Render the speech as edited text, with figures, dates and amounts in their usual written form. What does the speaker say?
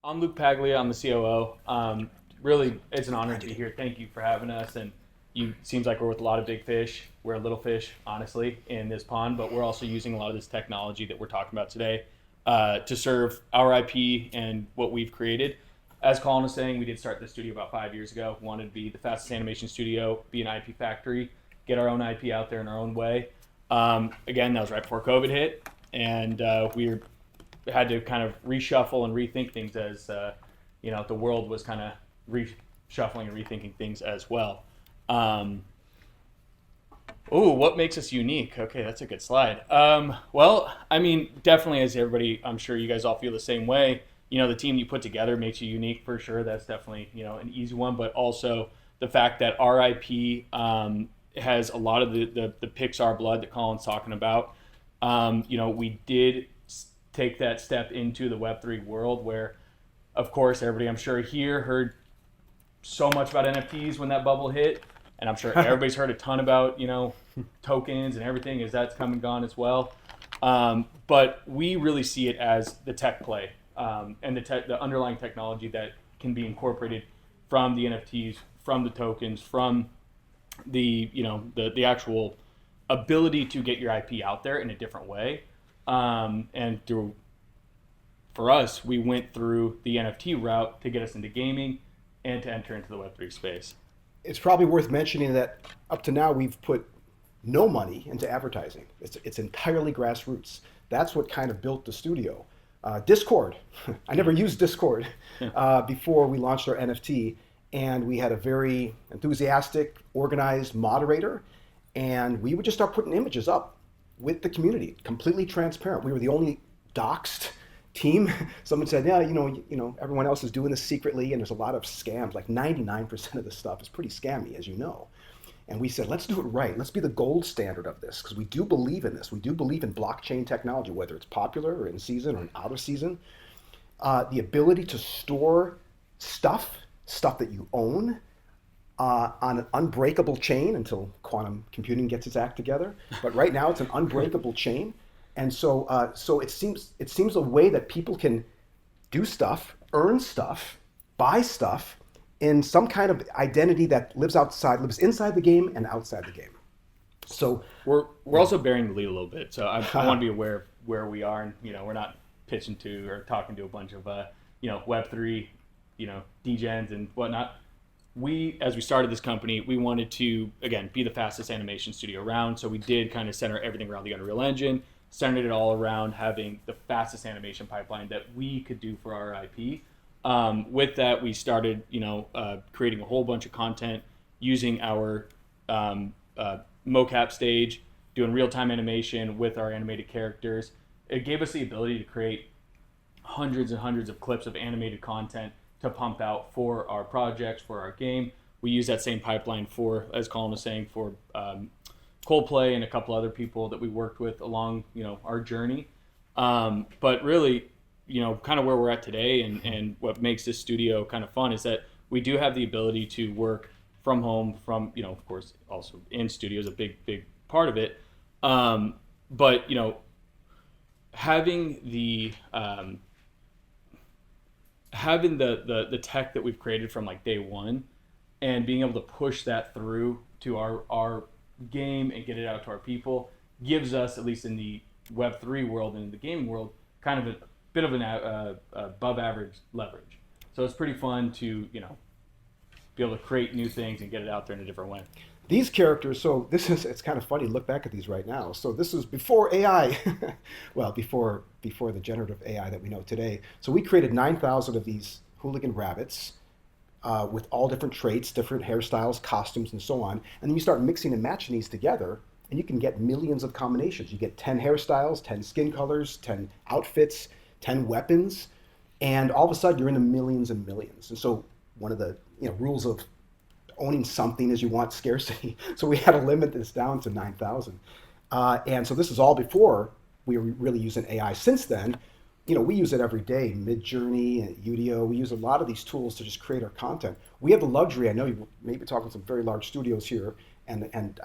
I'm Luke Paglia. I'm the COO. Really, it's an honor to be here. Thank you for having us. And you seems like we're with a lot of big fish. We're a little fish, honestly, in this pond, but we're also using a lot of this technology that we're talking about today to serve our IP and what we've created. As Colin was saying, we did start the studio about 5 years ago. Wanted to be the fastest animation studio, be an IP factory, get our own IP out there in our own way. Again, that was right before COVID hit, and we had to kind of reshuffle and rethink things as the world was kind of reshuffling and rethinking things as well. Um, what makes us unique? Okay, that's a good slide. Well, I mean, definitely, as everybody, I'm sure you guys all feel the same way. The team you put together makes you unique for sure. That's definitely an easy one, but also the fact that RIP has a lot of the Pixar blood that Colin's talking about. We did take that step into the Web3 world where, of course, everybody I'm sure here heard so much about NFTs when that bubble hit. And I'm sure everybody's heard a ton about, tokens and everything as that's come and gone as well. But we really see it as the tech play and the underlying technology that can be incorporated from the NFTs, from the tokens, from the actual ability to get your IP out there in a different way. For us, we went through the NFT route to get us into gaming and to enter into the Web3 space. It's probably worth mentioning that up to now we've put no money into advertising. It's entirely grassroots. That's what kind of built the studio. Discord. I never used Discord before we launched our NFT, and we had a very enthusiastic, organized moderator, and we would just start putting images up with the community, completely transparent. We were the only doxed team. Someone said, yeah, everyone else is doing this secretly, and there's a lot of scams. Like 99% of the stuff is pretty scammy, as you know. And we said, let's do it right. Let's be the gold standard of this, because we do believe in this. We do believe in blockchain technology, whether it's popular or in season or out of season. The ability to store stuff that you own on an unbreakable chain until quantum computing gets its act together. But right now it's an unbreakable chain. And so it seems a way that people can do stuff, earn stuff, buy stuff in some kind of identity that lives inside the game and outside the game. So we're also bearing the lead a little bit. So I want to be aware of where we are, and we're not pitching to or talking to a bunch of Web3 degens and whatnot. As we started this company, we wanted to again be the fastest animation studio around. So we did kind of center everything around the Unreal Engine. Centered it all around having the fastest animation pipeline that we could do for our IP. With that, we started, creating a whole bunch of content using our mocap stage, doing real-time animation with our animated characters. It gave us the ability to create hundreds and hundreds of clips of animated content to pump out for our projects, for our game. We use that same pipeline for, as Colin was saying, for Coldplay and a couple other people that we worked with along, our journey. But really, kind of where we're at today and what makes this studio kind of fun is that we do have the ability to work from home, of course, also in studio is a big, big part of it. But, having the tech that we've created from like day one and being able to push that through to our game and get it out to our people gives us, at least in the Web3 world and in the gaming world, kind of a bit of an above average leverage. So it's pretty fun to be able to create new things and get it out there in a different way. These characters, it's kind of funny to look back at these right now. So this is before AI, well, before the generative AI that we know today. So we created 9,000 of these hooligan rabbits with all different traits, different hairstyles, costumes, and so on. And then you start mixing and matching these together, and you can get millions of combinations. You get 10 hairstyles, 10 skin colors, 10 outfits, 10 weapons, and all of a sudden you're in the millions and millions. And so one of the rules of owning something is you want scarcity. So we had to limit this down to 9,000. And so this is all before we were really using AI. Since then, we use it every day, Midjourney and Udio. We use a lot of these tools to just create our content. We have the luxury, I know you may be talking to some very large studios here, and